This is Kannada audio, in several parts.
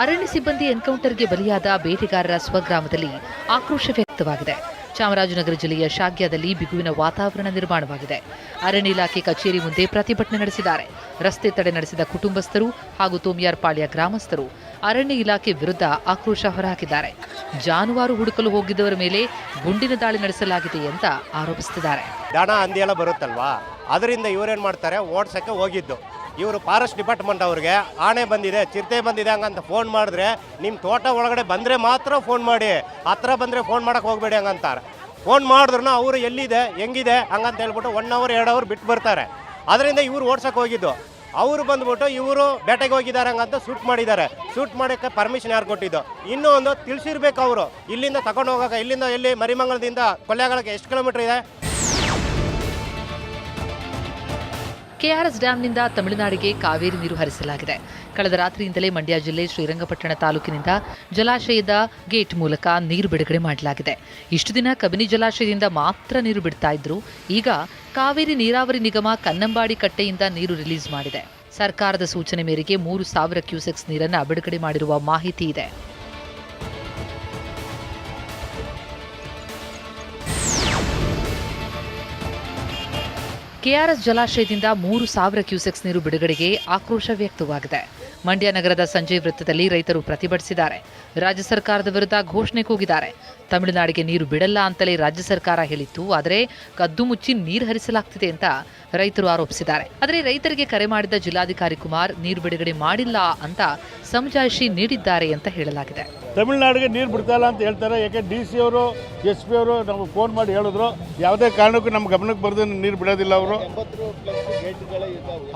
ಅರಣ್ಯ ಸಿಬ್ಬಂದಿ ಎನ್ಕೌಂಟರ್ಗೆ ಬಲಿಯಾದ ಬೇಟೆಗಾರರ ಸ್ವಗ್ರಾಮದಲ್ಲಿ ಆಕ್ರೋಶ ವ್ಯಕ್ತವಾಗಿದೆ. ಚಾಮರಾಜನಗರ ಜಿಲ್ಲೆಯ ಶಾಗ್ಯದಲ್ಲಿ ಬಿಗುವಿನ ವಾತಾವರಣ ನಿರ್ಮಾಣವಾಗಿದೆ. ಅರಣ್ಯ ಇಲಾಖೆ ಕಚೇರಿ ಮುಂದೆ ಪ್ರತಿಭಟನೆ ನಡೆಸಿದ್ದಾರೆ. ರಸ್ತೆ ತಡೆ ನಡೆಸಿದ ಕುಟುಂಬಸ್ಥರು ಹಾಗೂ ತೋಮಿಯಾರ್ಪಾಳ್ಯ ಗ್ರಾಮಸ್ಥರು ಅರಣ್ಯ ಇಲಾಖೆ ವಿರುದ್ಧ ಆಕ್ರೋಶ ಹೊರಹಾಕಿದ್ದಾರೆ. ಜಾನುವಾರು ಹುಡುಕಲು ಹೋಗಿದ್ದವರ ಮೇಲೆ ಗುಂಡಿನ ದಾಳಿ ನಡೆಸಲಾಗಿದೆ ಅಂತ ಆರೋಪಿಸುತ್ತಿದ್ದಾರೆ. ದನ ಹಂದಿ ಎಲ್ಲ ಬರುತ್ತಲ್ವಾ, ಅದರಿಂದ ಇವರೇನು ಮಾಡ್ತಾರೆ, ಓಡ್ಸಕ್ಕೆ ಹೋಗಿದ್ದು. ಇವರು ಫಾರೆಸ್ಟ್ ಡಿಪಾರ್ಟ್ಮೆಂಟ್ ಅವ್ರಿಗೆ ಆಣೆ ಬಂದಿದೆ, ಚಿರತೆ ಬಂದಿದೆ ಹಂಗಂತ ಫೋನ್ ಮಾಡಿದ್ರೆ, ನಿಮ್ಮ ತೋಟ ಒಳಗಡೆ ಬಂದರೆ ಮಾತ್ರ ಫೋನ್ ಮಾಡಿ, ಹತ್ರ ಬಂದರೆ ಫೋನ್ ಮಾಡೋಕ್ಕೆ ಹೋಗಬೇಡಿ ಹಂಗಂತಾರೆ. ಫೋನ್ ಮಾಡಿದ್ರು ಅವರು ಎಲ್ಲಿದೆ ಹೆಂಗಿದೆ ಹಂಗಂತ ಹೇಳ್ಬಿಟ್ಟು 1 ಅವರ್ 2 ಅವರ್ ಬಿಟ್ಟು ಬರ್ತಾರೆ. ಅದರಿಂದ ಇವರು ಓಡ್ಸಕ್ಕೆ ಹೋಗಿದ್ದು. ಅವರು ಬಂದ್ಬಿಟ್ಟು ಇವರು ಬೇಟೆಗೆ ಹೋಗಿದ್ದಾರೆ ಹಂಗಂತ ಶೂಟ್ ಮಾಡಿದ್ದಾರೆ. ಶೂಟ್ ಮಾಡೋಕ್ಕೆ ಪರ್ಮಿಷನ್ ಯಾರು ಕೊಟ್ಟಿದ್ದು? ಇನ್ನೂ ಒಂದು ತಿಳಿಸಿರ್ಬೇಕು ಅವರು. ಇಲ್ಲಿಂದ ತಗೊಂಡು ಹೋಗೋಕೆ, ಇಲ್ಲಿಂದ ಎಲ್ಲಿ ಮರಿಮಂಗಲದಿಂದ ಕೊಳ್ಳೇಗಾಲಕ್ಕೆ ಎಷ್ಟು ಕಿಲೋಮೀಟರ್ ಇದೆ? ಕೆಆರ್ಎಸ್ ಡ್ಯಾಂನಿಂದ ತಮಿಳುನಾಡಿಗೆ ಕಾವೇರಿ ನೀರು ಹರಿಸಲಾಗಿದೆ. ಕಳೆದ ರಾತ್ರಿಯಿಂದಲೇ ಮಂಡ್ಯ ಜಿಲ್ಲೆ ಶ್ರೀರಂಗಪಟ್ಟಣ ತಾಲೂಕಿನಿಂದ ಜಲಾಶಯದ ಗೇಟ್ ಮೂಲಕ ನೀರು ಬಿಡುಗಡೆ ಮಾಡಲಾಗಿದೆ. ಇಷ್ಟು ದಿನ ಕಬಿನಿ ಜಲಾಶಯದಿಂದ ಮಾತ್ರ ನೀರು ಬಿಡ್ತಾ ಇದ್ರು. ಈಗ ಕಾವೇರಿ ನೀರಾವರಿ ನಿಗಮ ಕನ್ನಂಬಾಡಿ ಕಟ್ಟೆಯಿಂದ ನೀರು ರಿಲೀಸ್ ಮಾಡಿದೆ. ಸರ್ಕಾರದ ಸೂಚನೆ ಮೇರೆಗೆ 3,000 ಕ್ಯೂಸೆಕ್ಸ್ ನೀರನ್ನು ಬಿಡುಗಡೆ ಮಾಡಿರುವ ಮಾಹಿತಿ ಇದೆ. ಕೆಆರ್ಎಸ್ ಜಲಾಶಯದಿಂದ 3,000 ಕ್ಯೂಸೆಕ್ಸ್ ನೀರು ಬಿಡುಗಡೆಗೆ ಆಕ್ರೋಶ ವ್ಯಕ್ತವಾಗಿದೆ. ಮಂಡ್ಯ ನಗರದ ಸಂಜಯ್ ವೃತ್ತದಲ್ಲಿ ರೈತರು ಪ್ರತಿಭಟಿಸಿದ್ದಾರೆ. ರಾಜ್ಯ ಸರ್ಕಾರದ ವಿರುದ್ಧ ಘೋಷಣೆ ಕೂಗಿದ್ದಾರೆ. ತಮಿಳುನಾಡಿಗೆ ನೀರು ಬಿಡಲ್ಲ ಅಂತಲೇ ರಾಜ್ಯ ಸರ್ಕಾರ ಹೇಳಿತ್ತು, ಆದರೆ ಕದ್ದು ಮುಚ್ಚಿ ನೀರು ಹರಿಸಲಾಗ್ತಿದೆ ಅಂತ ರೈತರು ಆರೋಪಿಸಿದ್ದಾರೆ. ಆದರೆ ರೈತರಿಗೆ ಕರೆ ಮಾಡಿದ ಜಿಲ್ಲಾಧಿಕಾರಿ ಕುಮಾರ್ ನೀರು ಬಿಡುಗಡೆ ಮಾಡಿಲ್ಲ ಅಂತ ಸಮಜಾಯಿಷಿ ನೀಡಿದ್ದಾರೆ ಅಂತ ಹೇಳಲಾಗಿದೆ. ತಮಿಳುನಾಡಿಗೆ ನೀರು ಬಿಡ್ತಾ ಇಲ್ಲ ಅಂತ ಹೇಳ್ತಾರೆ. ಯಾಕೆ DC ಅವರು SP ಅವರು ನಮಗೆ ಫೋನ್ ಮಾಡಿ ಹೇಳಿದ್ರು, ಯಾವುದೇ ಕಾರಣಕ್ಕೂ ನಮ್ಮ ಗಮನಕ್ಕೆ ಬರೆದು ನೀರು ಬಿಡೋದಿಲ್ಲ ಅವರು.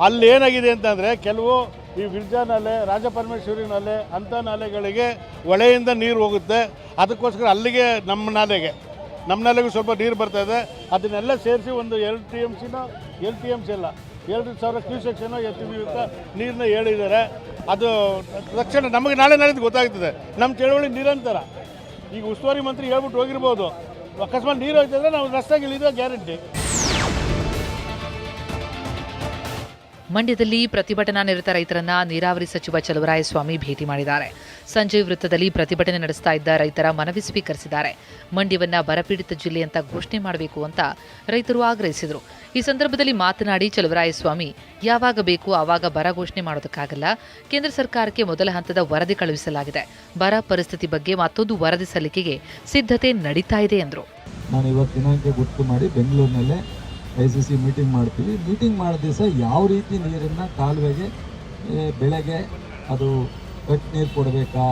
ಅಲ್ಲಿ ಏನಾಗಿದೆ ಅಂತಂದರೆ, ಕೆಲವು ಈ ವಿರ್ಜಾ ನಾಲೆ, ರಾಜಪರಮೇಶ್ವರಿ ನಾಲೆ ಅಂಥ ನಾಲೆಗಳಿಗೆ ಹೊಳೆಯಿಂದ ನೀರು ಹೋಗುತ್ತೆ. ಅದಕ್ಕೋಸ್ಕರ ಅಲ್ಲಿಗೆ ನಮ್ಮ ನಾಲೆಗೂ ಸ್ವಲ್ಪ ನೀರು ಬರ್ತಾ ಇದೆ. ಅದನ್ನೆಲ್ಲ ಸೇರಿಸಿ ಒಂದು 2 TMC ಅಲ್ಲ 2,000 ಕ್ಯೂಸೆಕ್ಸ್ ಅಂತ ನೀರನ್ನ ಹೇಳಿದ್ದಾರೆ. ಅದು ತಕ್ಷಣ ನಮಗೆ ನಾಳೆ ಗೊತ್ತಾಗ್ತದೆ. ನಮ್ಮ ಚಳವಳಿ ನಿರಂತರ. ಈಗ ಉಸ್ತುವಾರಿ ಮಂತ್ರಿ ಹೇಳ್ಬಿಟ್ಟು ಹೋಗಿರ್ಬೋದು, ಅಕಸ್ಮಾತ್ ನೀರು ಹೋಗ್ತಿದ್ರೆ ನಾವು ರಸ್ತೆಗೆ ಇಳಿದ ಗ್ಯಾರಂಟಿ. ಮಂಡ್ಯದಲ್ಲಿ ಪ್ರತಿಭಟನಾ ನಿರತ ರೈತರನ್ನ ನೀರಾವರಿ ಸಚಿವ ಚಲುವರಾಯಸ್ವಾಮಿ ಭೇಟಿ ಮಾಡಿದ್ದಾರೆ. ಸಂಜಯ್ ವೃತ್ತದಲ್ಲಿ ಪ್ರತಿಭಟನೆ ನಡೆಸ್ತಾ ಇದ್ದ ರೈತರ ಮನವಿ ಸ್ವೀಕರಿಸಿದ್ದಾರೆ. ಮಂಡ್ಯವನ್ನ ಬರಪೀಡಿತ ಜಿಲ್ಲೆ ಅಂತ ಘೋಷಣೆ ಮಾಡಬೇಕು ಅಂತ ರೈತರು ಆಗ್ರಹಿಸಿದರು. ಈ ಸಂದರ್ಭದಲ್ಲಿ ಮಾತನಾಡಿ ಚಲುವರಾಯಸ್ವಾಮಿ, ಯಾವಾಗ ಬೇಕು ಆವಾಗ ಬರ ಘೋಷಣೆ ಮಾಡೋದಕ್ಕಾಗಲ್ಲ. ಕೇಂದ್ರ ಸರ್ಕಾರಕ್ಕೆ ಮೊದಲ ಹಂತದ ವರದಿ ಕಳುಹಿಸಲಾಗಿದೆ. ಬರ ಪರಿಸ್ಥಿತಿ ಬಗ್ಗೆ ಮತ್ತೊಂದು ವರದಿ ಸಲ್ಲಿಕೆಗೆ ಸಿದ್ಧತೆ ನಡೀತಾ ಇದೆ ಎಂದರು. ನಾನು ಇವತ್ತು ದಿನಾಂಕ ಗುರ್ತು ಮಾಡಿ ಬೆಂಗಳೂರಿನಲ್ಲೇ ICC ಮೀಟಿಂಗ್ ಮಾಡ್ತೀವಿ. ಮೀಟಿಂಗ್ ಮಾಡಿದ ದಿವಸ ಯಾವ ರೀತಿ ನೀರನ್ನು ಕಾಲುವೆಗೆ, ಬೆಳೆಗೆ ಅದು ಕಟ್ ನೀರು ಕೊಡಬೇಕಾ,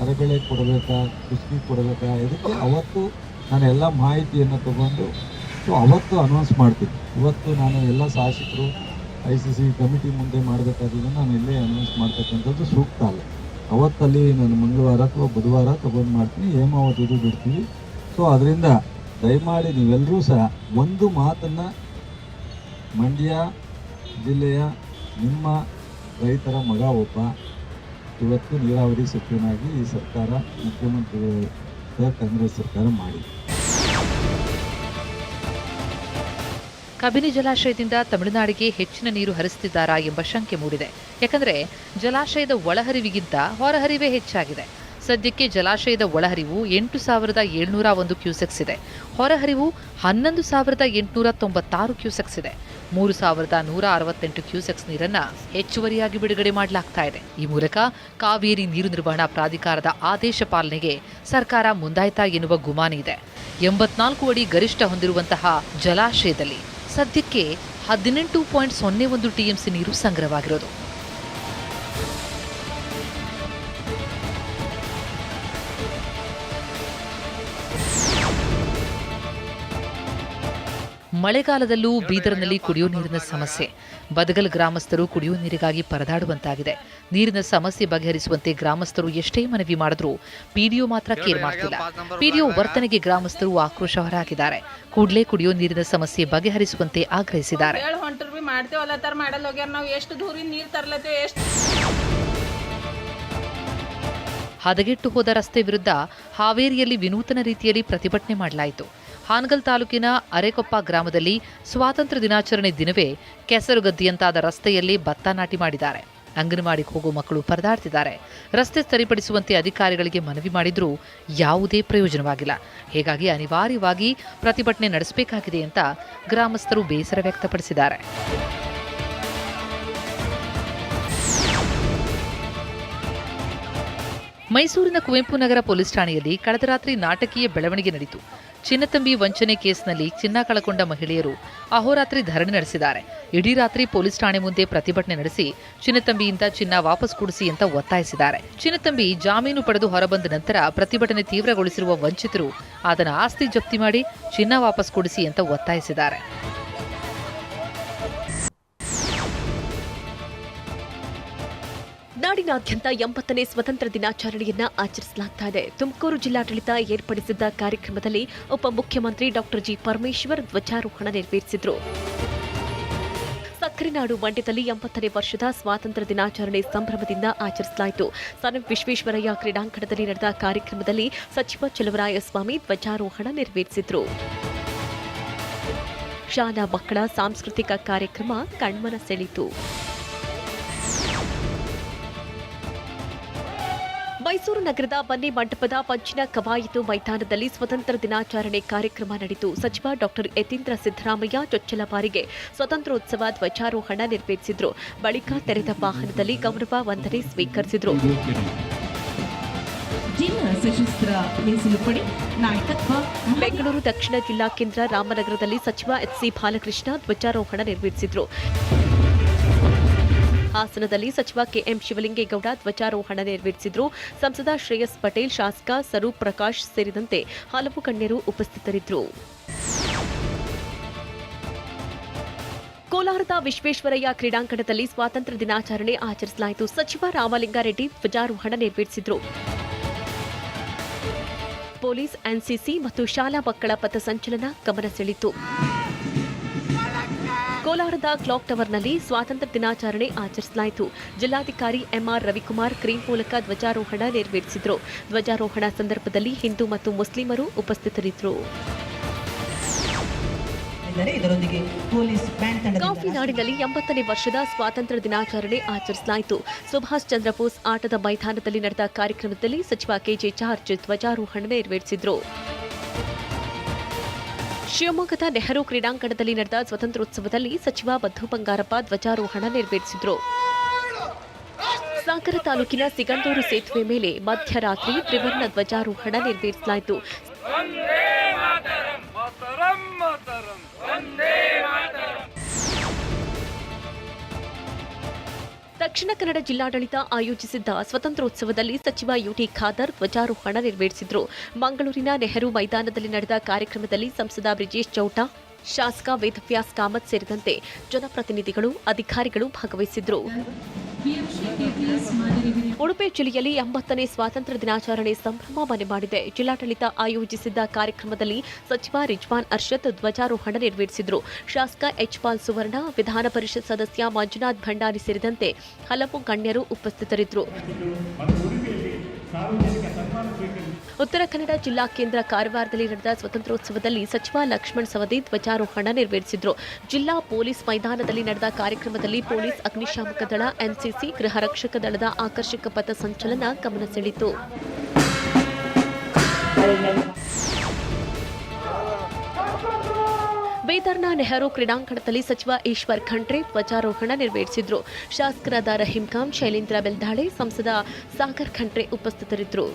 ಅರೆಬೆಳೆಗೆ ಕೊಡಬೇಕಾ, ಕೃಷಿಗೆ ಕೊಡಬೇಕಾ, ಇದಕ್ಕೆ ಅವತ್ತು ನಾನು ಎಲ್ಲ ಮಾಹಿತಿಯನ್ನು ತಗೊಂಡು ಅವತ್ತು ಅನೌನ್ಸ್ ಮಾಡ್ತೀನಿ. ಇವತ್ತು ನಾನು ಎಲ್ಲ ಶಾಸಕರು ICC ಕಮಿಟಿ ಮುಂದೆ ಮಾಡಬೇಕಾದ್ರೆ ನಾನು ಇಲ್ಲೇ ಅನೌನ್ಸ್ ಮಾಡ್ತಕ್ಕಂಥದ್ದು ಸೂಕ್ತ ಅಲ್ಲ. ಅವತ್ತಲ್ಲಿ ನಾನು ಮಂಗಳವಾರ ಅಥವಾ ಬುಧವಾರ ತಗೊಂಡು ಮಾಡ್ತೀನಿ, ಹೇಮಾವತಿ ಇದು ಬಿಡ್ತೀವಿ. ಸೊ ಅದರಿಂದ ದಯಮಾಡಿ ನೀವೆಲ್ಲರೂ ಸಹ ಒಂದು ಮಾತನ್ನು, ಮಂಡ್ಯ ಜಿಲ್ಲೆಯ ನಿಮ್ಮ ರೈತರ ಮಗ ಒಬ್ಬ ಇವತ್ತು ನೀರಾವರಿ ಸಚಿವನಾಗಿ ಈ ಸರ್ಕಾರ, ಮುಖ್ಯಮಂತ್ರಿಗಳ ಕಾಂಗ್ರೆಸ್ ಸರ್ಕಾರ ಮಾಡಿ. ಕಬಿನಿ ಜಲಾಶಯದಿಂದ ತಮಿಳುನಾಡಿಗೆ ಹೆಚ್ಚಿನ ನೀರು ಹರಿಸುತ್ತಿದ್ದಾರಾ ಎಂಬ ಶಂಕೆ ಮೂಡಿದೆ. ಯಾಕಂದರೆ ಜಲಾಶಯದ ಒಳಹರಿವಿಗಿಂತ ಹೊರಹರಿವೇ ಹೆಚ್ಚಾಗಿದೆ. ಸದ್ಯಕ್ಕೆ ಜಲಾಶಯದ ಒಳಹರಿವು 8,701 ಕ್ಯೂಸೆಕ್ಸ್ ಇದೆ. ಹೊರಹರಿವು 11,896 ಕ್ಯೂಸೆಕ್ಸ್ ಇದೆ. 3,168 ಕ್ಯೂಸೆಕ್ಸ್ ನೀರನ್ನು ಹೆಚ್ಚುವರಿಯಾಗಿ ಬಿಡುಗಡೆ ಮಾಡಲಾಗ್ತಾ ಇದೆ. ಈ ಮೂಲಕ ಕಾವೇರಿ ನೀರು ನಿರ್ವಹಣಾ ಪ್ರಾಧಿಕಾರದ ಆದೇಶ ಪಾಲನೆಗೆ ಸರ್ಕಾರ ಮುಂದಾಯ್ತಾ ಎನ್ನುವ ಗುಮಾನಿ ಇದೆ. 84 ಅಡಿ ಗರಿಷ್ಠ ಹೊಂದಿರುವಂತಹ ಜಲಾಶಯದಲ್ಲಿ ಸದ್ಯಕ್ಕೆ 18.01 TMC ನೀರು ಸಂಗ್ರಹವಾಗಿರೋದು. ಮಳೆಗಾಲದಲ್ಲೂ ಬೀದರ್ನಲ್ಲಿ ಕುಡಿಯುವ ನೀರಿನ ಸಮಸ್ಯೆ. ಬದಗಲ್ ಗ್ರಾಮಸ್ಥರು ಕುಡಿಯುವ ನೀರಿಗಾಗಿ ಪರದಾಡುವಂತಾಗಿದೆ. ನೀರಿನ ಸಮಸ್ಯೆ ಬಗೆಹರಿಸುವಂತೆ ಗ್ರಾಮಸ್ಥರು ಎಷ್ಟೇ ಮನವಿ ಮಾಡಿದ್ರೂ ಪಿಡಿಒ ಮಾತ್ರ ಕೇರ್ ಮಾಡ್ತಿಲ್ಲ. ಪಿಡಿಒ ವರ್ತನೆಗೆ ಗ್ರಾಮಸ್ಥರು ಆಕ್ರೋಶ ಹೊರಹಾಕಿದ್ದಾರೆ. ಕೂಡಲೇ ಕುಡಿಯುವ ನೀರಿನ ಸಮಸ್ಯೆ ಬಗೆಹರಿಸುವಂತೆ ಆಗ್ರಹಿಸಿದ್ದಾರೆ. ಹದಗೆಟ್ಟು ಹೋದ ರಸ್ತೆ ವಿರುದ್ಧ ಹಾವೇರಿಯಲ್ಲಿ ವಿನೂತನ ರೀತಿಯಲ್ಲಿ ಪ್ರತಿಭಟನೆ ಮಾಡಲಾಯಿತು. ಹಾನಗಲ್ ತಾಲೂಕಿನ ಅರೆಕೊಪ್ಪ ಗ್ರಾಮದಲ್ಲಿ ಸ್ವಾತಂತ್ರ್ಯ ದಿನಾಚರಣೆ ದಿನವೇ ಕೆಸರುಗದ್ದಿಯಂತಾದ ರಸ್ತೆಯಲ್ಲಿ ಭತ್ತ ನಾಟಿ ಮಾಡಿದ್ದಾರೆ. ಅಂಗನವಾಡಿಗೆ ಹೋಗೋ ಮಕ್ಕಳು ಪರದಾಡ್ತಿದ್ದಾರೆ. ರಸ್ತೆ ಸರಿಪಡಿಸುವಂತೆ ಅಧಿಕಾರಿಗಳಿಗೆ ಮನವಿ ಮಾಡಿದ್ರೂ ಯಾವುದೇ ಪ್ರಯೋಜನವಾಗಿಲ್ಲ. ಹೀಗಾಗಿ ಅನಿವಾರ್ಯವಾಗಿ ಪ್ರತಿಭಟನೆ ನಡೆಸಬೇಕಾಗಿದೆ ಅಂತ ಗ್ರಾಮಸ್ಥರು ಬೇಸರ ವ್ಯಕ್ತಪಡಿಸಿದ್ದಾರೆ. ಮೈಸೂರಿನ ಕುವೆಂಪು ನಗರ ಪೊಲೀಸ್ ಠಾಣೆಯಲ್ಲಿ ಕಳೆದ ರಾತ್ರಿ ನಾಟಕೀಯ ಬೆಳವಣಿಗೆ ನಡೆಯಿತು. ಚಿನ್ನತಂಬಿ ವಂಚನೆ ಕೇಸ್ನಲ್ಲಿ ಚಿನ್ನ ಕಳಕೊಂಡ ಮಹಿಳೆಯರು ಅಹೋರಾತ್ರಿ ಧರಣಿ ನಡೆಸಿದ್ದಾರೆ. ಇಡೀ ರಾತ್ರಿ ಪೊಲೀಸ್ ಠಾಣೆ ಮುಂದೆ ಪ್ರತಿಭಟನೆ ನಡೆಸಿ ಚಿನ್ನತಂಬಿಯಿಂದ ಚಿನ್ನ ವಾಪಸ್ ಕೊಡಿಸಿ ಅಂತ ಒತ್ತಾಯಿಸಿದ್ದಾರೆ. ಚಿನ್ನತಂಬಿ ಜಾಮೀನು ಪಡೆದು ಹೊರಬಂದ ನಂತರ ಪ್ರತಿಭಟನೆ ತೀವ್ರಗೊಳಿಸಿರುವ ವಂಚಿತರು ಅದನ್ನು ಆಸ್ತಿ ಜಪ್ತಿ ಮಾಡಿ ಚಿನ್ನ ವಾಪಸ್ ಕೊಡಿಸಿ ಅಂತ ಒತ್ತಾಯಿಸಿದ್ದಾರೆ. ನಾಡಿನಾದ್ಯಂತ 80ನೇ ಸ್ವತಂತ್ರ ದಿನಾಚರಣೆಯನ್ನ ಆಚರಿಸಲಾಗ್ತಾ ಇದೆ. ತುಮಕೂರು ಜಿಲ್ಲಾಡಳಿತ ಏರ್ಪಡಿಸಿದ್ದ ಕಾರ್ಯಕ್ರಮದಲ್ಲಿ ಉಪಮುಖ್ಯಮಂತ್ರಿ ಡಾಕ್ಟರ್ ಜಿ ಪರಮೇಶ್ವರ್ ಧ್ವಜಾರೋಹಣ ನೆರವೇರಿಸಿದರು. ಸಕ್ಕರೆ ನಾಡು ಮಂಡ್ಯದಲ್ಲಿ 80ನೇ ವರ್ಷದ ಸ್ವಾತಂತ್ರ್ಯ ದಿನಾಚರಣೆ ಸಂಭ್ರಮದಿಂದ ಆಚರಿಸಲಾಯಿತು. ಸರ್ ವಿಶ್ವೇಶ್ವರಯ್ಯ ಕ್ರೀಡಾಂಗಣದಲ್ಲಿ ನಡೆದ ಕಾರ್ಯಕ್ರಮದಲ್ಲಿ ಸಚಿವ ಚಲುವರಾಯಸ್ವಾಮಿ ಧ್ವಜಾರೋಹಣ ನೆರವೇರಿಸಿದರು. ಶಾಲಾ ಮಕ್ಕಳ ಸಾಂಸ್ಕೃತಿಕ ಕಾರ್ಯಕ್ರಮ ಕಣ್ಮನ ಸೆಳೆಯಿತು. ಮೈಸೂರು ನಗರದ ಬನ್ನಿ ಮಂಟಪದ ಪಂಚಿನ ಕವಾಯತು ಮೈದಾನದಲ್ಲಿ ಸ್ವತಂತ್ರ ದಿನಾಚರಣೆ ಕಾರ್ಯಕ್ರಮ ನಡೆಯಿತು. ಸಚಿವ ಡಾಕ್ಟರ್ ಯತೀಂದ್ರ ಸಿದ್ದರಾಮಯ್ಯ ಚೊಚ್ಚಲ ಬಾರಿಗೆ ಸ್ವತಂತ್ರೋತ್ಸವ ಧ್ವಜಾರೋಹಣ ನೆರವೇರಿಸಿದರು. ಬಳಿಕ ತೆರೆದ ವಾಹನದಲ್ಲಿ ಗೌರವ ವಂದನೆ ಸ್ವೀಕರಿಸಿದರು. ಬೆಂಗಳೂರು ದಕ್ಷಿಣ ಜಿಲ್ಲಾ ಕೇಂದ್ರ ರಾಮನಗರದಲ್ಲಿ ಸಚಿವ ಎಚ್ಸಿ ಬಾಲಕೃಷ್ಣ ಧ್ವಜಾರೋಹಣ ನೆರವೇರಿಸಿದರು. ಹಾಸನದಲ್ಲಿ ಸಚಿವ ಕೆಎಂ ಶಿವಲಿಂಗೇಗೌಡ ಧ್ವಜಾರೋಹಣ ನೆರವೇರಿಸಿದರು. ಸಂಸದ ಶ್ರೇಯಸ್ ಪಟೇಲ್, ಶಾಸಕ ಸ್ವರೂಪ್ ಪ್ರಕಾಶ್ ಸೇರಿದಂತೆ ಹಲವು ಗಣ್ಯರು ಉಪಸ್ಥಿತರಿದ್ದರು. ಕೋಲಾರದ ವಿಶ್ವೇಶ್ವರಯ್ಯ ಕ್ರೀಡಾಂಗಣದಲ್ಲಿ ಸ್ವಾತಂತ್ರ್ಯ ದಿನಾಚರಣೆ ಆಚರಿಸಲಾಯಿತು. ಸಚಿವ ರಾಮಲಿಂಗಾರೆಡ್ಡಿ ಧ್ವಜಾರೋಹಣ ನೆರವೇರಿಸಿದರು. ಪೊಲೀಸ್, ಎನ್ಸಿಸಿ ಮತ್ತು ಶಾಲಾ ಮಕ್ಕಳ ಪಥಸಂಚಲನ ಗಮನ ಸೆಳೆಯಿತು. ಕೋಲಾರದ ಕ್ಲಾಕ್ ಟವರ್ನಲ್ಲಿ ಸ್ವಾತಂತ್ರ್ಯ ದಿನಾಚರಣೆ ಆಚರಿಸಲಾಯಿತು. ಜಿಲ್ಲಾಧಿಕಾರಿ ಎಂಆರ್ ರವಿಕುಮಾರ್ ಕ್ರೀಮ್ ಮೂಲಕ ಧ್ವಜಾರೋಹಣ ನೆರವೇರಿಸಿದರು. ಧ್ವಜಾರೋಹಣ ಸಂದರ್ಭದಲ್ಲಿ ಹಿಂದೂ ಮತ್ತು ಮುಸ್ಲಿಮರು ಉಪಸ್ಥಿತರಿದ್ದರು. ಕಾಫಿ ನಾಡಿನಲ್ಲಿ 80ನೇ ವರ್ಷದ ಸ್ವಾತಂತ್ರ್ಯ ದಿನಾಚರಣೆ ಆಚರಿಸಲಾಯಿತು. ಸುಭಾಷ್ ಚಂದ್ರ ಬೋಸ್ ಆಟದ ಮೈದಾನದಲ್ಲಿ ನಡೆದ ಕಾರ್ಯಕ್ರಮದಲ್ಲಿ ಸಚಿವ ಕೆಜೆ ಜಾರ್ಜ್ ಧ್ವಜಾರೋಹಣ ನೆರವೇರಿಸಿದರು. ಶಿವಮೊಗ್ಗದ ನೆಹರು ಕ್ರೀಡಾಂಗಣದಲ್ಲಿ ನಡೆದ ಸ್ವತಂತ್ರೋತ್ಸವದಲ್ಲಿ ಸಚಿವ ಮಧು ಬಂಗಾರಪ್ಪ ಧ್ವಜಾರೋಹಣ ನೆರವೇರಿಸಿದರು. ಸಾಗರ ತಾಲೂಕಿನ ಸಿಗಂದೂರು ಸೇತುವೆ ಮೇಲೆ ಮಧ್ಯರಾತ್ರಿ ತ್ರಿವರ್ಣ ಧ್ವಜಾರೋಹಣ ನೆರವೇರಿಸಲಾಯಿತು. ದಕ್ಷಿಣ ಕನ್ನಡ ಜಿಲ್ಲಾಡಳಿತ ಆಯೋಜಿಸಿದ್ದ ಸ್ವತಂತ್ರೋತ್ಸವದಲ್ಲಿ ಸಚಿವ ಯುಟಿ ಖಾದರ್ ಧ್ವಜಾರೋಹಣ ನೆರವೇರಿಸಿದರು. ಮಂಗಳೂರಿನ ನೆಹರು ಮೈದಾನದಲ್ಲಿ ನಡೆದ ಕಾರ್ಯಕ್ರಮದಲ್ಲಿ ಸಂಸದ ಬ್ರಿಜೇಶ್ ಚೌಟ, ಶಾಸಕ ವೇದವ್ಯಾಸ್ ಕಾಮತ್ ಸೇರಿದಂತೆ ಜನಪ್ರತಿನಿಧಿಗಳು, ಅಧಿಕಾರಿಗಳು ಭಾಗವಹಿಸಿದ್ದರು. ಉಡುಪಿ ಜಿಲ್ಲೆಯಲ್ಲಿ 80ನೇ ಸ್ವಾತಂತ್ರ್ಯ ದಿನಾಚರಣೆ ಸಂಭ್ರಮ ಮನೆ ಮಾಡಿದೆ. ಜಿಲ್ಲಾಡಳಿತ ಆಯೋಜಿಸಿದ್ದ ಕಾರ್ಯಕ್ರಮದಲ್ಲಿ ಸಚಿವ ರಿಜ್ವಾನ್ ಅರ್ಷದ್ ಧ್ವಜಾರೋಹಣ ನೆರವೇರಿಸಿದರು. ಶಾಸಕ ಎಚ್ ಪಾಲ್ ಸುವರ್ಣ, ವಿಧಾನ ಪರಿಷತ್ ಸದಸ್ಯ ಮಂಜುನಾಥ್ ಭಂಡಾರಿ ಸೇರಿದಂತೆ ಹಲವು ಗಣ್ಯರು ಉಪಸ್ಥಿತರಿದ್ದರು. ಉತ್ತರ ಕನ್ನಡ ಜಿಲ್ಲಾ ಕೇಂದ್ರ ಕಾರವಾರದಲ್ಲಿ ನಡೆದ ಸ್ವತಂತ್ರೋತ್ಸವದಲ್ಲಿ ಸಚಿವ ಲಕ್ಷ್ಮಣ್ ಸವದಿ ಧ್ವಜಾರೋಹಣ ನೆರವೇರಿಸಿದರು. ಜಿಲ್ಲಾ ಪೊಲೀಸ್ ಮೈದಾನದಲ್ಲಿ ನಡೆದ ಕಾರ್ಯಕ್ರಮದಲ್ಲಿ ಪೊಲೀಸ್, ಅಗ್ನಿಶಾಮಕ ದಳ, ಎನ್ಸಿಸಿ, ಗೃಹ ರಕ್ಷಕ ದಳದ ಆಕರ್ಷಕ ಪಥ ಸಂಚಲನ ಗಮನ ಸೆಳೆಯಿತು. ಬೀದರ್ನ ನೆಹರು ಕ್ರೀಡಾಂಗಣದಲ್ಲಿ ಸಚಿವ ಈಶ್ವರ್ ಖಂಡ್ರೆ ಧ್ವಜಾರೋಹಣ ನೆರವೇರಿಸಿದರು. ಶಾಸಕರಾದ ರಹೀಂ ಖಾನ್, ಶೈಲೇಂದ್ರ ಬೆಲ್ದಾಳೆ, ಸಂಸದ ಸಾಗರ್ ಖಂಡ್ರೆ ಉಪಸ್ಥಿತರಿದ್ದರು.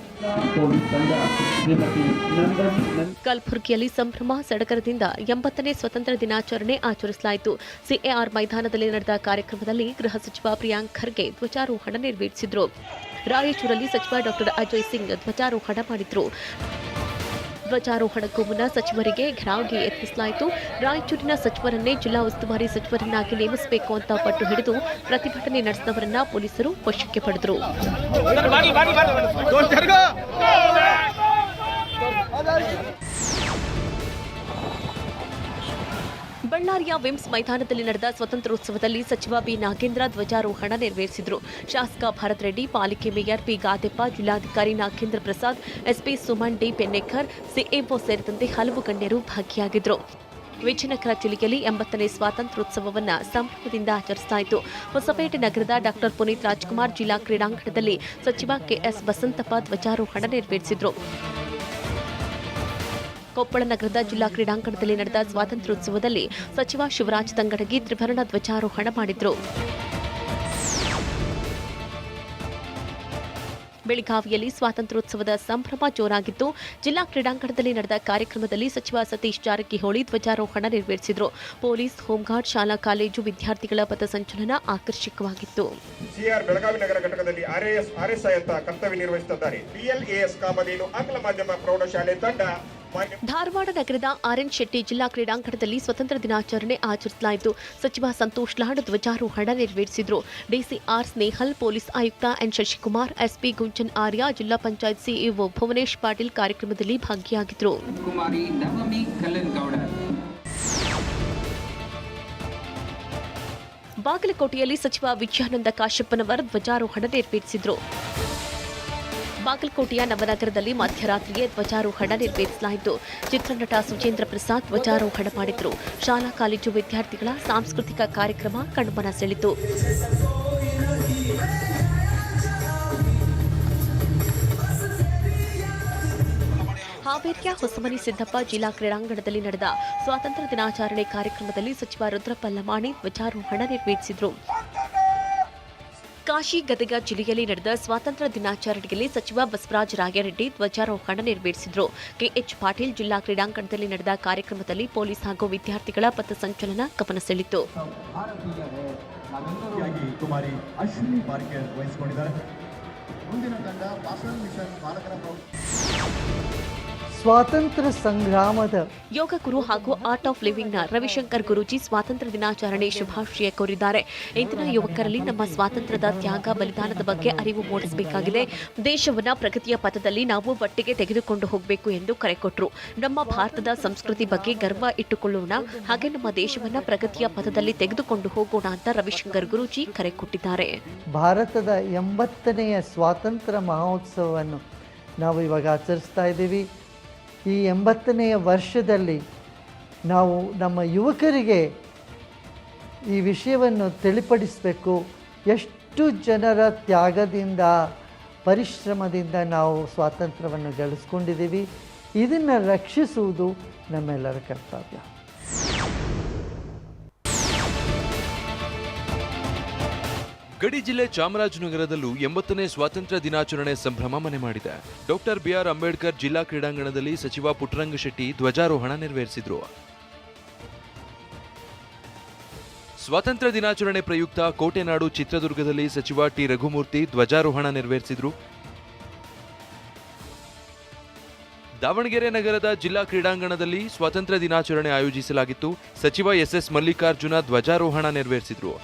ಕಲಬುರಗಿಯಲ್ಲಿ ಸಂಭ್ರಮ ಸಡಗರದಿಂದ 80ನೇ ಸ್ವತಂತ್ರ ದಿನಾಚರಣೆ ಆಚರಿಸಲಾಯಿತು. ಸಿಎಆರ್ ಮೈದಾನದಲ್ಲಿ ನಡೆದ ಕಾರ್ಯಕ್ರಮದಲ್ಲಿ ಗೃಹ ಸಚಿವ ಪ್ರಿಯಾಂಕ್ ಖರ್ಗೆ ಧ್ವಜಾರೋಹಣ ನೆರವೇರಿಸಿದರು. ರಾಯಚೂರಲ್ಲಿ ಸಚಿವ ಡಾಕ್ಟರ್ ಅಜಯ್ ಸಿಂಗ್ ಧ್ವಜಾರೋಹಣ ಮಾಡಿದರು. ಧ್ವಜಾರೋಹಣಕ್ಕೂ ಮುನ್ನ ಸಚಿವರಿಗೆ ಘೆರಾವ್ಗೆ ಯತ್ನಿಸಲಾಯಿತು. ರಾಯಚೂರಿನ ಸಚಿವರನ್ನೇ ಜಿಲ್ಲಾ ಉಸ್ತುವಾರಿ ಸಚಿವರನ್ನಾಗಿ ನೇಮಿಸಬೇಕು ಅಂತ ಪಟ್ಟು ಹಿಡಿದು ಪ್ರತಿಭಟನೆ ನಡೆಸಿದವರನ್ನ ಪೊಲೀಸರು ವಶಕ್ಕೆ ಪಡೆದರು. ಬಳ್ಳಾರಿಯ ವಿಮ್ಸ್ ಮೈದಾನದಲ್ಲಿ ನಡೆದ ಸ್ವತಂತ್ರೋತ್ಸವದಲ್ಲಿ ಸಚಿವ ಬಿ ನಾಗೇಂದ್ರ ಧ್ವಜಾರೋಹಣ ನೆರವೇರಿಸಿದರು. ಶಾಸಕ ಭರತ್ ರೆಡ್ಡಿ, ಪಾಲಿಕೆ ಮೇಯರ್ ಪಿ ಗಾದೆಪ್ಪ, ಜಿಲ್ಲಾಧಿಕಾರಿ Nagendra Prasad, SP Suman D Pennekar, CMO ಸೇರಿದಂತೆ ಹಲವು ಗಣ್ಯರು ಭಾಗಿಯಾಗಿದ್ದರು. ವಿಜಯನಗರ ಜಿಲ್ಲೆಯಲ್ಲಿ 80ನೇ ಸ್ವಾತಂತ್ರ್ಯೋತ್ಸವವನ್ನು ಸಂಭ್ರಮದಿಂದ ಆಚರಿಸಲಾಯಿತು. ಹೊಸಪೇಟೆ ನಗರದ ಡಾಕ್ಟರ್ ಪುನೀತ್ ರಾಜ್ಕುಮಾರ್ ಜಿಲ್ಲಾ ಕ್ರೀಡಾಂಗಣದಲ್ಲಿ ಸಚಿವ ಕೆಎಸ್ ಬಸಂತಪ್ಪ ಧ್ವಜಾರೋಹಣ ನೆರವೇರಿಸಿದರು. ಕೊಪ್ಪಳ ನಗರದ ಜಿಲ್ಲಾ ಕ್ರೀಡಾಂಗಣದಲ್ಲಿ ನಡೆದ ಸ್ವಾತಂತ್ರ್ಯೋತ್ಸವದಲ್ಲಿ ಸಚಿವ ಶಿವರಾಜ್ ತಂಗಡಗಿ ತ್ರಿವರ್ಣ ಧ್ವಜಾರೋಹಣ ಮಾಡಿದರು. ಬೆಳಗಾವಿಯಲ್ಲಿ ಸ್ವಾತಂತ್ರ್ಯೋತ್ಸವದ ಸಂಭ್ರಮ ಜೋರಾಗಿತ್ತು. ಜಿಲ್ಲಾ ಕ್ರೀಡಾಂಗಣದಲ್ಲಿ ನಡೆದ ಕಾರ್ಯಕ್ರಮದಲ್ಲಿ ಸಚಿವ ಸತೀಶ್ ಜಾರಕಿಹೊಳಿ ಧ್ವಜಾರೋಹಣ ನೆರವೇರಿಸಿದರು. ಪೊಲೀಸ್, ಹೋಂಗಾರ್ಡ್, ಶಾಲಾ ಕಾಲೇಜು ವಿದ್ಯಾರ್ಥಿಗಳ ಪಥಸಂಚಲನ ಆಕರ್ಷಕವಾಗಿತ್ತು. ಸಿಆರ್ ಬೆಳಗಾವಿ ನಗರ ಘಟಕದಲ್ಲಿ ಆರ್ಎಸ್ಐ ಅಂತ ಕರ್ತವ್ಯ ನಿರ್ವಹಿಸುತ್ತಿದ್ದಾರೆ. ಬಿಎಲ್ಎಎಸ್ ಕಾಮಧೇನು ಆಂಗ್ಲ ಮಾಧ್ಯಮ ಪ್ರೌಢಶಾಲೆ ತಂಡ ಧಾರವಾಡ ನಗರದ ಆರ್ಎನ್ ಶೆಟ್ಟಿ ಜಿಲ್ಲಾ ಕ್ರೀಡಾಂಗಣದಲ್ಲಿ ಸ್ವತಂತ್ರ ದಿನಾಚರಣೆ ಆಚರಿಸಲಾಯಿತು. ಸಚಿವ ಸಂತೋಷ್ ಲಾಡ್ ಧ್ವಜಾರೋಹಣ ನೆರವೇರಿಸಿದರು. ಡಿಸಿ ಆರ್ ಸ್ನೇಹಲ್, ಪೊಲೀಸ್ ಆಯುಕ್ತ ಎನ್ ಶಶಿಕುಮಾರ್, ಎಸ್ಪಿ ಗುಂಜನ್ ಆರ್ಯ, ಜಿಲ್ಲಾ ಪಂಚಾಯತ್ ಸಿಇಒ ಭುವನೇಶ್ ಪಾಟೀಲ್ ಕಾರ್ಯಕ್ರಮದಲ್ಲಿ ಭಾಗಿಯಾಗಿದ್ದರು. ಬಾಗಲಕೋಟೆಯಲ್ಲಿ ಸಚಿವ ವಿಜಯಾನಂದ ಕಾಶಪ್ಪನವರ್ ಧ್ವಜಾರೋಹಣ ನೆರವೇರಿಸಿದರು. ಬಾಗಲಕೋಟೆಯ ನವನಗರದಲ್ಲಿ ಮಧ್ಯರಾತ್ರಿಯೇ ಧ್ವಜಾರೋಹಣ ನೆರವೇರಿಸಲಾಯಿತು. ಚಿತ್ರನಟ ಸುಚೇಂದ್ರ ಪ್ರಸಾದ್ ಧ್ವಜಾರೋಹಣ ಮಾಡಿದರು. ಶಾಲಾ ಕಾಲೇಜು ವಿದ್ಯಾರ್ಥಿಗಳ ಸಾಂಸ್ಕೃತಿಕ ಕಾರ್ಯಕ್ರಮ ಕಣ್ಮನ ಸೆಳೆಯಿತು. ಹಾವೇರಿಯ ಹೊಸಮನಿ ಸಿದ್ದಪ್ಪ ಜಿಲ್ಲಾ ಕ್ರೀಡಾಂಗಣದಲ್ಲಿ ನಡೆದ ಸ್ವಾತಂತ್ರ್ಯ ದಿನಾಚರಣೆ ಕಾರ್ಯಕ್ರಮದಲ್ಲಿ ಸಚಿವ ರುದ್ರಪ್ಪ ಲಮಾಣಿ ಧ್ವಜಾರೋಹಣ ನೆರವೇರಿಸಿದರು. ಕಾಶಿ ಗದಗ ಜಿಲ್ಲೆಯಲ್ಲಿ ನಡೆದ ಸ್ವಾತಂತ್ರ್ಯ ದಿನಾಚರಣೆಯಲ್ಲಿ ಸಚಿವ ಬಸವರಾಜ ರಾಯರೆಡ್ಡಿ ಧ್ವಜಾರೋಹಣ ನೆರವೇರಿಸಿದರು. ಕೆಎಚ್ ಪಾಟೀಲ್ ಜಿಲ್ಲಾ ಕ್ರೀಡಾಂಗಣದಲ್ಲಿ ನಡೆದ ಕಾರ್ಯಕ್ರಮದಲ್ಲಿ ಪೊಲೀಸ್ ಹಾಗೂ ವಿದ್ಯಾರ್ಥಿಗಳ ಪಥಸಂಚಲನ ಗಮನ ಸೆಳೆಯಿತು. ಕುಮಾರಿ ಅಶ್ವಿನಿ ಪಾರ್ಕರ್ ವಹಿಸಿಕೊಂಡಿದ್ದಾರೆ. ಮುಂದಿನ ತಂಡ ಪಾಸಲ್ ಮಿಷನ್ ಬಾಲಕರ ಸ್ವಾತಂತ್ರ್ಯ ಸಂಗ್ರಾಮದ ಯೋಗ ಗುರು ಹಾಗೂ ಆರ್ಟ್ ಆಫ್ ಲಿವಿಂಗ್ನ ರವಿಶಂಕರ್ ಗುರೂಜಿ ಸ್ವಾತಂತ್ರ್ಯ ದಿನಾಚರಣೆ ಶುಭಾಶಯ ಕೋರಿದ್ದಾರೆ. ಇಂದಿನ ಯುವಕರಲ್ಲಿ ನಮ್ಮ ಸ್ವಾತಂತ್ರ್ಯದ ತ್ಯಾಗ ಬಲಿದಾನದ ಬಗ್ಗೆ ಅರಿವು ಮೂಡಿಸಬೇಕಾಗಿದೆ. ದೇಶವನ್ನ ಪ್ರಗತಿಯ ಪಥದಲ್ಲಿ ನಾವು ಒಟ್ಟಿಗೆ ತೆಗೆದುಕೊಂಡು ಹೋಗಬೇಕು ಎಂದು ಕರೆ ಕೊಟ್ಟರು. ನಮ್ಮ ಭಾರತದ ಸಂಸ್ಕೃತಿ ಬಗ್ಗೆ ಗರ್ವ ಇಟ್ಟುಕೊಳ್ಳೋಣ, ಹಾಗೆ ನಮ್ಮ ದೇಶವನ್ನ ಪ್ರಗತಿಯ ಪಥದಲ್ಲಿ ತೆಗೆದುಕೊಂಡು ಹೋಗೋಣ ಅಂತ ರವಿಶಂಕರ್ ಗುರೂಜಿ ಕರೆ ಕೊಟ್ಟಿದ್ದಾರೆ. ಭಾರತದ 80ನೆಯ ಸ್ವಾತಂತ್ರ್ಯ ಮಹೋತ್ಸವವನ್ನು ನಾವು ಇವಾಗ ಆಚರಿಸ್ತಾ ಇದ್ದೀವಿ. ಈ 80ನೆಯ ವರ್ಷದಲ್ಲಿ ನಾವು ನಮ್ಮ ಯುವಕರಿಗೆ ಈ ವಿಷಯವನ್ನು ತಿಳಿಪಡಿಸಬೇಕು. ಎಷ್ಟು ಜನರ ತ್ಯಾಗದಿಂದ, ಪರಿಶ್ರಮದಿಂದ ನಾವು ಸ್ವಾತಂತ್ರ್ಯವನ್ನು ಗಳಿಸ್ಕೊಂಡಿದ್ದೀವಿ. ಇದನ್ನು ರಕ್ಷಿಸುವುದು ನಮ್ಮೆಲ್ಲರ ಕರ್ತವ್ಯ. ಗಡಿ ಜಿಲ್ಲೆ ಚಾಮರಾಜನಗರದಲ್ಲೂ 80ನೇ ಸ್ವಾತಂತ್ರ್ಯ ದಿನಾಚರಣೆ ಸಂಭ್ರಮ ಮನೆ ಮಾಡಿದೆ. ಡಾಕ್ಟರ್ ಬಿಆರ್ ಅಂಬೇಡ್ಕರ್ ಜಿಲ್ಲಾ ಕ್ರೀಡಾಂಗಣದಲ್ಲಿ ಸಚಿವ ಪುಟ್ಟರಂಗ ಶೆಟ್ಟಿ ಧ್ವಜಾರೋಹಣ ನೆರವೇರಿಸಿದರು. ಸ್ವಾತಂತ್ರ್ಯ ದಿನಾಚರಣೆ ಪ್ರಯುಕ್ತ ಕೋಟೆನಾಡು ಚಿತ್ರದುರ್ಗದಲ್ಲಿ ಸಚಿವ ಟಿ ರಘುಮೂರ್ತಿ ಧ್ವಜಾರೋಹಣ ನೆರವೇರಿಸಿದರು. ದಾವಣಗೆರೆ ನಗರದ ಜಿಲ್ಲಾ ಕ್ರೀಡಾಂಗಣದಲ್ಲಿ ಸ್ವಾತಂತ್ರ್ಯ ದಿನಾಚರಣೆ ಆಯೋಜಿಸಲಾಗಿತ್ತು. ಸಚಿವ ಎಸ್ಎಸ್ ಮಲ್ಲಿಕಾರ್ಜುನ ಧ್ವಜಾರೋಹಣ ನೆರವೇರಿಸಿದರು.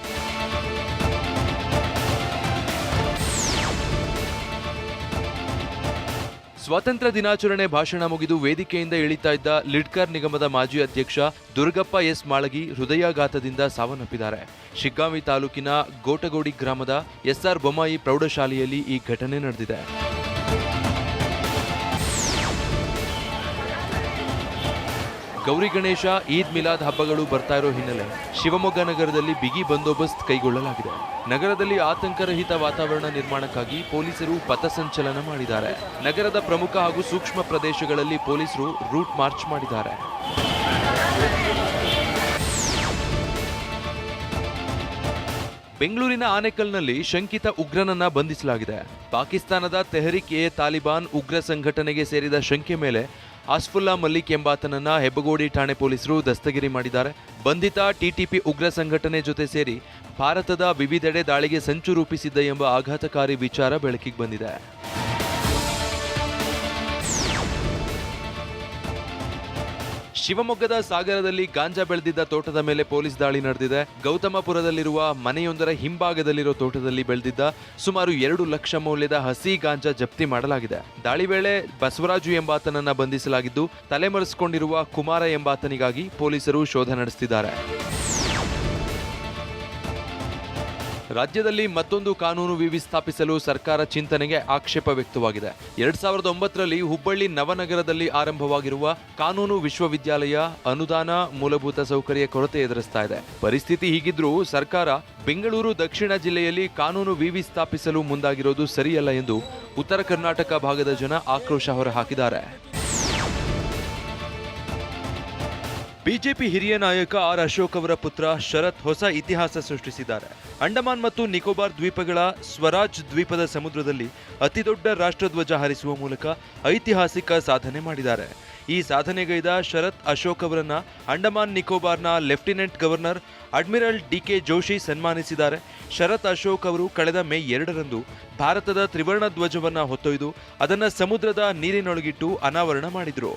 ಸ್ವಾತಂತ್ರ್ಯ ದಿನಾಚರಣೆ ಭಾಷಣ ಮುಗಿದು ವೇದಿಕೆಯಿಂದ ಇಳಿತಾ ಇದ್ದ ಲಿಡ್ಕರ್ ನಿಗಮದ ಮಾಜಿ ಅಧ್ಯಕ್ಷ ದುರ್ಗಪ್ಪ ಎಸ್ ಮಾಳಗಿ ಹೃದಯಾಘಾತದಿಂದ ಸಾವನ್ನಪ್ಪಿದ್ದಾರೆ. ಶಿಗ್ಗಾಂವಿ ತಾಲೂಕಿನ ಗೋಟಗೋಡಿ ಗ್ರಾಮದ ಎಸ್ಆರ್ ಬೊಮ್ಮಾಯಿ ಪ್ರೌಢಶಾಲೆಯಲ್ಲಿ ಈ ಘಟನೆ ನಡೆದಿದೆ. ಗೌರಿ ಗಣೇಶ, ಈದ್ ಮಿಲಾದ್ ಹಬ್ಬಗಳು ಬರ್ತಾ ಇರೋ ಹಿನ್ನೆಲೆ ಶಿವಮೊಗ್ಗ ನಗರದಲ್ಲಿ ಬಿಗಿ ಬಂದೋಬಸ್ತ್ ಕೈಗೊಳ್ಳಲಾಗಿದೆ. ನಗರದಲ್ಲಿ ಆತಂಕರಹಿತ ವಾತಾವರಣ ನಿರ್ಮಾಣಕ್ಕಾಗಿ ಪೊಲೀಸರು ಪಥಸಂಚಲನ ಮಾಡಿದ್ದಾರೆ. ನಗರದ ಪ್ರಮುಖ ಹಾಗೂ ಸೂಕ್ಷ್ಮ ಪ್ರದೇಶಗಳಲ್ಲಿ ಪೊಲೀಸರು ರೂಟ್ ಮಾರ್ಚ್ ಮಾಡಿದ್ದಾರೆ. ಬೆಂಗಳೂರಿನ ಆನೇಕಲ್ನಲ್ಲಿ ಶಂಕಿತ ಉಗ್ರನನ್ನ ಬಂಧಿಸಲಾಗಿದೆ. ಪಾಕಿಸ್ತಾನದ ತೆಹರಿಕ್ ಎ ತಾಲಿಬಾನ್ ಉಗ್ರ ಸಂಘಟನೆಗೆ ಸೇರಿದ ಶಂಕೆ ಮೇಲೆ ಆಸ್ಫುಲ್ಲಾ ಮಲ್ಲಿಕ್ ಎಂಬಾತನನ್ನ ಹೆಬ್ಬಗೋಡಿ ಠಾಣೆ ಪೊಲೀಸರು ದಸ್ತಗಿರಿ ಮಾಡಿದ್ದಾರೆ. ಬಂಧಿತ ಟಿಟಿಪಿ ಉಗ್ರ ಸಂಘಟನೆ ಜೊತೆ ಸೇರಿ ಭಾರತದ ವಿವಿಧೆಡೆ ದಾಳಿಗೆ ಸಂಚು ರೂಪಿಸಿದ್ದ ಎಂಬ ಆಘಾತಕಾರಿ ವಿಚಾರ ಬೆಳಕಿಗೆ ಬಂದಿದೆ. ಶಿವಮೊಗ್ಗದ ಸಾಗರದಲ್ಲಿ ಗಾಂಜಾ ಬೆಳೆದಿದ್ದ ತೋಟದ ಮೇಲೆ ಪೊಲೀಸ್ ದಾಳಿ ನಡೆದಿದೆ. ಗೌತಮಪುರದಲ್ಲಿರುವ ಮನೆಯೊಂದರ ಹಿಂಭಾಗದಲ್ಲಿರೋ ತೋಟದಲ್ಲಿ ಬೆಳೆದಿದ್ದ ಸುಮಾರು 2 ಲಕ್ಷ ಮೌಲ್ಯದ ಹಸಿ ಗಾಂಜಾ ಜಪ್ತಿ ಮಾಡಲಾಗಿದೆ. ದಾಳಿ ವೇಳೆ ಬಸವರಾಜು ಎಂಬಾತನನ್ನ ಬಂಧಿಸಲಾಗಿದ್ದು, ತಲೆಮರೆಸಿಕೊಂಡಿರುವ ಕುಮಾರ ಎಂಬಾತನಿಗಾಗಿ ಪೊಲೀಸರು ಶೋಧ ನಡೆಸುತ್ತಿದ್ದಾರೆ. ರಾಜ್ಯದಲ್ಲಿ ಮತ್ತೊಂದು ಕಾನೂನು ವಿವಿ ಸ್ಥಾಪಿಸಲು ಸರ್ಕಾರ ಚಿಂತನೆಗೆ ಆಕ್ಷೇಪ ವ್ಯಕ್ತವಾಗಿದೆ. 2009ರಲ್ಲಿ ಹುಬ್ಬಳ್ಳಿ ನವನಗರದಲ್ಲಿ ಆರಂಭವಾಗಿರುವ ಕಾನೂನು ವಿಶ್ವವಿದ್ಯಾಲಯ ಅನುದಾನ, ಮೂಲಭೂತ ಸೌಕರ್ಯ ಕೊರತೆ ಎದುರಿಸ್ತಾ ಇದೆ. ಪರಿಸ್ಥಿತಿ ಹೀಗಿದ್ರೂ ಸರ್ಕಾರ ಬೆಂಗಳೂರು ದಕ್ಷಿಣ ಜಿಲ್ಲೆಯಲ್ಲಿ ಕಾನೂನು ವಿವಿ ಸ್ಥಾಪಿಸಲು ಮುಂದಾಗಿರೋದು ಸರಿಯಲ್ಲ ಎಂದು ಉತ್ತರ ಕರ್ನಾಟಕ ಭಾಗದ ಜನ ಆಕ್ರೋಶ ಹೊರಹಾಕಿದ್ದಾರೆ. ಬಿಜೆಪಿ ಹಿರಿಯ ನಾಯಕ ಆರ್ ಅಶೋಕ್ ಅವರ ಪುತ್ರ ಶರತ್ ಹೊಸ ಇತಿಹಾಸ ಸೃಷ್ಟಿಸಿದ್ದಾರೆ. ಅಂಡಮಾನ್ ಮತ್ತು ನಿಕೋಬಾರ್ ದ್ವೀಪಗಳ ಸ್ವರಾಜ್ ದ್ವೀಪದ ಸಮುದ್ರದಲ್ಲಿ ಅತಿದೊಡ್ಡ ರಾಷ್ಟ್ರಧ್ವಜ ಹಾರಿಸುವ ಮೂಲಕ ಐತಿಹಾಸಿಕ ಸಾಧನೆ ಮಾಡಿದ್ದಾರೆ. ಈ ಸಾಧನೆಗೈದ ಶರತ್ ಅಶೋಕ್ ಅವರನ್ನ ಅಂಡಮಾನ್ ನಿಕೋಬಾರ್ನ lieutenant governor admiral DK Joshi ಸನ್ಮಾನಿಸಿದ್ದಾರೆ. ಶರತ್ ಅಶೋಕ್ ಅವರು ಕಳೆದ ಮೇ 2ರಂದು ಭಾರತದ ತ್ರಿವರ್ಣ ಧ್ವಜವನ್ನ ಹೊತ್ತೊಯ್ದು ಅದನ್ನು ಸಮುದ್ರದ ನೀರಿನೊಳಗಿಟ್ಟು ಅನಾವರಣ ಮಾಡಿದರು.